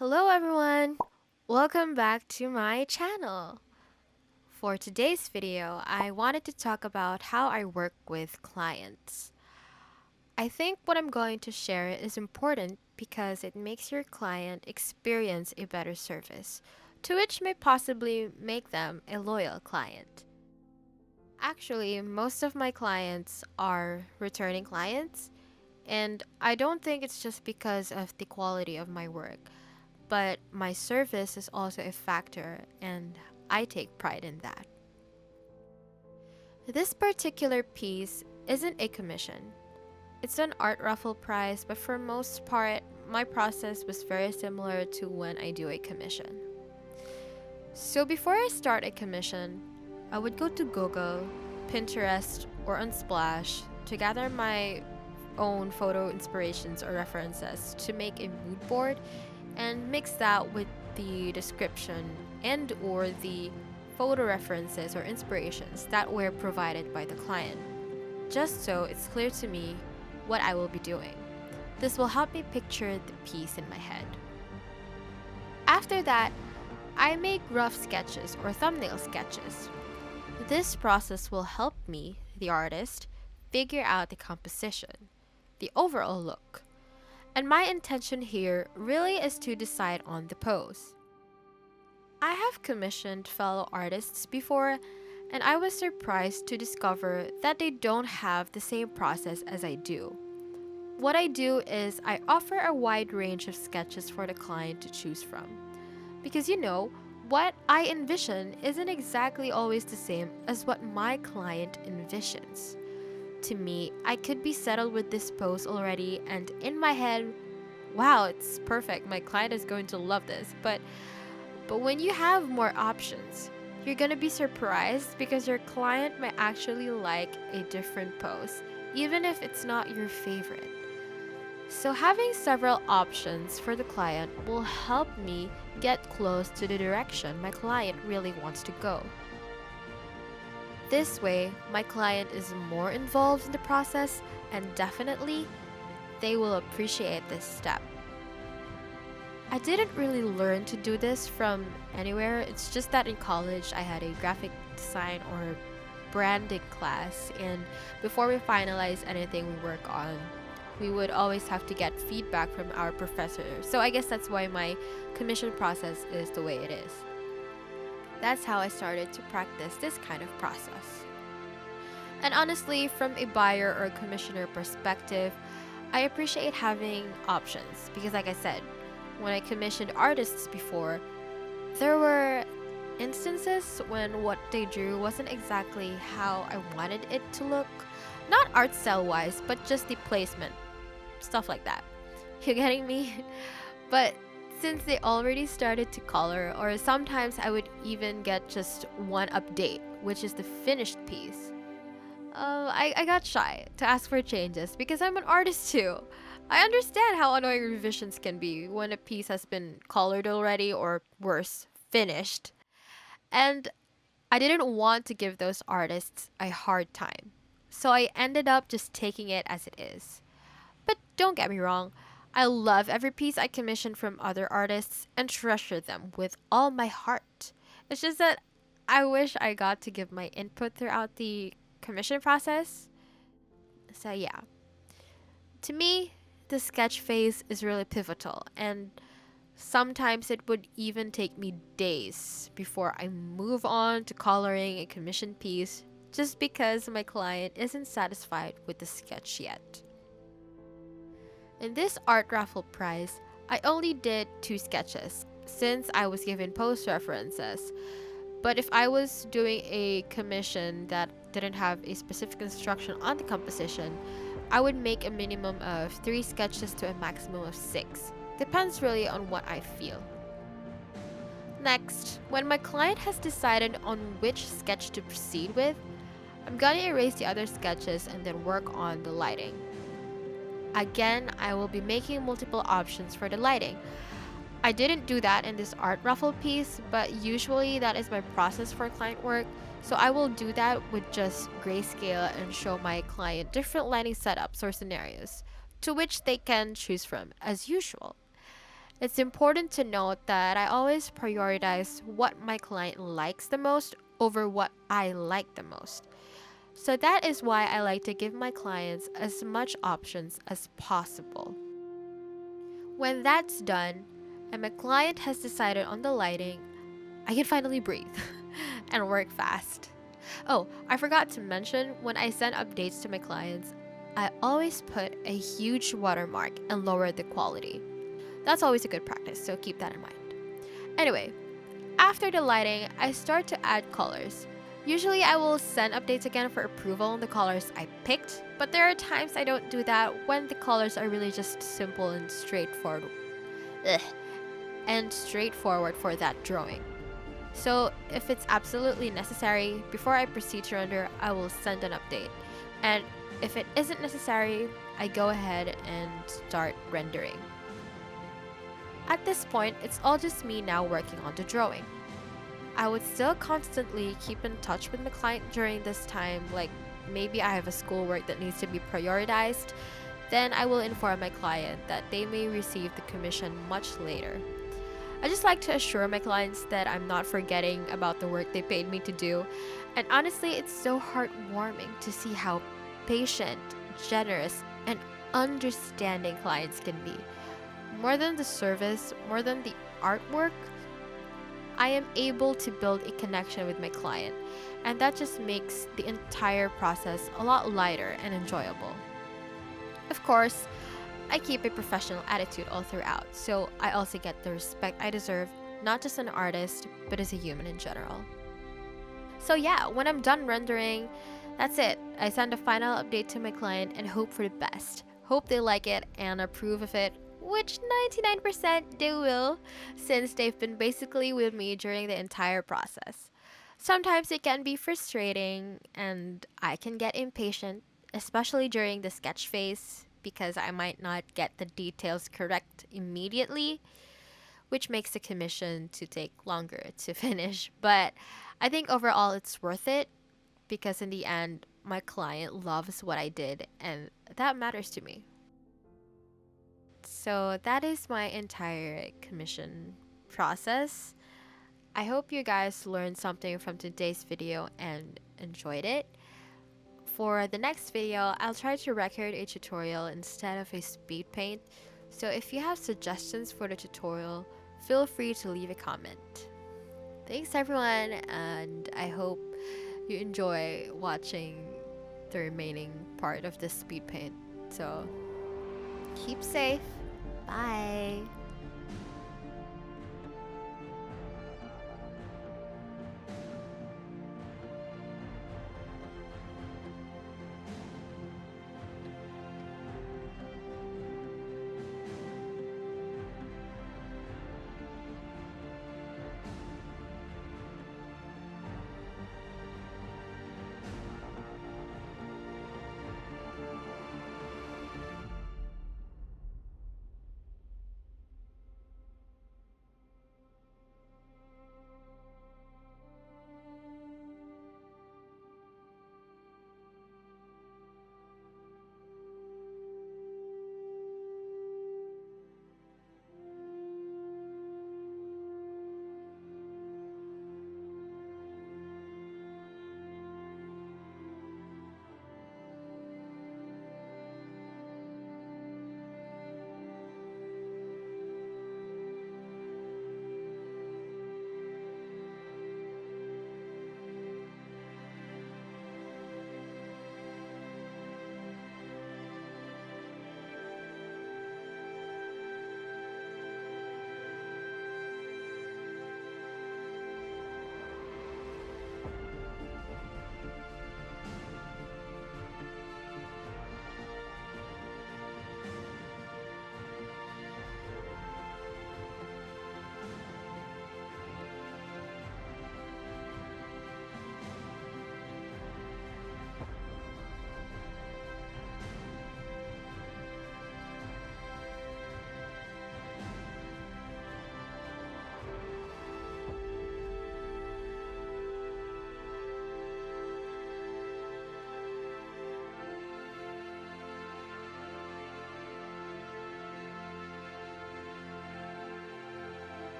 Hello everyone! Welcome back to my channel. For today's video, I wanted to talk about how I work with clients. I think what I'm going to share is important because it makes your client experience a better service, to which may possibly make them a loyal client. Actually, most of my clients are returning clients, and I don't think it's just because of the quality of my work. But my service is also a factor, and I take pride in that. This particular piece isn't a commission. It's an art raffle prize, but for most part, my process was very similar to when I do a commission. So before I start a commission, I would go to Google, Pinterest, or Unsplash to gather my own photo inspirations or references to make a mood board and mix that with the description and or the photo references or inspirations that were provided by the client, just so it's clear to me what I will be doing. This will help me picture the piece in my head. After that, I make rough sketches or thumbnail sketches. This process will help me, the artist, figure out the composition, the overall look. And my intention here really is to decide on the pose. I have commissioned fellow artists before, and I was surprised to discover that they don't have the same process as I do. What I do is I offer a wide range of sketches for the client to choose from. Because what I envision isn't exactly always the same as what my client envisions. To me, I could be settled with this pose already, and in my head, wow, it's perfect. My client is going to love this. But when you have more options, you're going to be surprised because your client might actually like a different pose, even if it's not your favorite. So having several options for the client will help me get close to the direction my client really wants to go. This way, my client is more involved in the process, and definitely, they will appreciate this step. I didn't really learn to do this from anywhere. It's just that in college, I had a graphic design or branding class, and before we finalize anything we work on, we would always have to get feedback from our professor. So I guess that's why my commission process is the way it is. That's how I started to practice this kind of process. And honestly, from a buyer or commissioner perspective, I appreciate having options because, like I said, when I commissioned artists before, there were instances when what they drew wasn't exactly how I wanted it to look. Not art style wise, but just the placement. Stuff like that. You getting me? But since they already started to color, or sometimes I would even get just one update, which is the finished piece, I got shy to ask for changes because I'm an artist too. I understand how annoying revisions can be when a piece has been colored already, or worse, finished. And I didn't want to give those artists a hard time. So I ended up just taking it as it is. But don't get me wrong, I love every piece I commission from other artists and treasure them with all my heart. It's just that I wish I got to give my input throughout the commission process. So, yeah. To me, the sketch phase is really pivotal, and sometimes it would even take me days before I move on to coloring a commissioned piece just because my client isn't satisfied with the sketch yet. In this art raffle prize, I only did 2 sketches since I was given post references. But if I was doing a commission that didn't have a specific instruction on the composition, I would make a minimum of 3 sketches to a maximum of 6. Depends really on what I feel. Next, when my client has decided on which sketch to proceed with, I'm gonna erase the other sketches and then work on the lighting. Again, I will be making multiple options for the lighting. I didn't do that in this art raffle piece, but usually that is my process for client work, so I will do that with just grayscale and show my client different lighting setups or scenarios, to which they can choose from as usual. It's important to note that I always prioritize what my client likes the most over what I like the most. So that is why I like to give my clients as much options as possible. When that's done, and my client has decided on the lighting, I can finally breathe and work fast. Oh, I forgot to mention, when I send updates to my clients, I always put a huge watermark and lower the quality. That's always a good practice, so keep that in mind. Anyway, after the lighting, I start to add colors. Usually, I will send updates again for approval on the colors I picked, but there are times I don't do that when the colors are really just simple and straightforward. Ugh, and straightforward for that drawing. So, if it's absolutely necessary, before I proceed to render, I will send an update. And if it isn't necessary, I go ahead and start rendering. At this point, it's all just me now working on the drawing. I would still constantly keep in touch with my client during this time, like maybe I have a schoolwork that needs to be prioritized, then I will inform my client that they may receive the commission much later. I just like to assure my clients that I'm not forgetting about the work they paid me to do, and honestly, it's so heartwarming to see how patient, generous, and understanding clients can be. More than the service, more than the artwork, I am able to build a connection with my client, and that just makes the entire process a lot lighter and enjoyable. Of course, I keep a professional attitude all throughout, so I also get the respect I deserve, not just as an artist, but as a human in general. So yeah, when I'm done rendering, that's it. I send a final update to my client and hope for the best. Hope they like it and approve of it, which 99% they will, since they've been basically with me during the entire process. Sometimes it can be frustrating and I can get impatient, especially during the sketch phase, because I might not get the details correct immediately, which makes the commission to take longer to finish. But I think overall it's worth it, because in the end, my client loves what I did, and that matters to me. So that is my entire commission process. I hope you guys learned something from today's video and enjoyed it. For the next video, I'll try to record a tutorial instead of a speed paint. So if you have suggestions for the tutorial, feel free to leave a comment. Thanks everyone, and I hope you enjoy watching the remaining part of the speed paint. So keep safe. Bye.